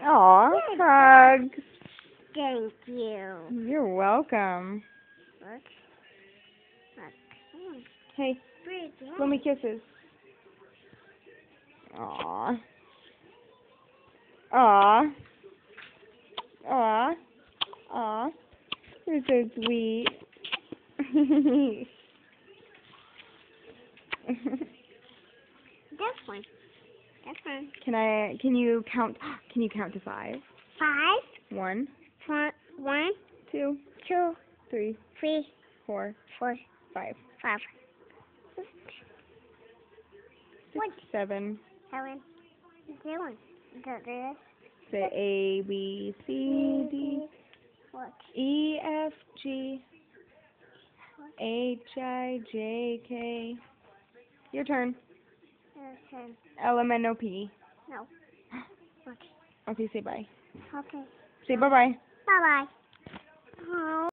Aw, hugs. Thank you. You're welcome. Look. Look. Hey, blow me kisses. Aw. Aw. Aw. Aw. You're so sweet. This one. This one. Can you count to 5? 5. 1, 1, 2, 2, 3, 3, 4, 4, 5, 5. 6, What? 7. 7. This one. This. Say A, B, C, D, What? E, F, G, H, I, J, K. Your turn. L, M, N, O, P. No. Okay. Okay, say bye. Okay. Say bye-bye. Bye-bye. Oh.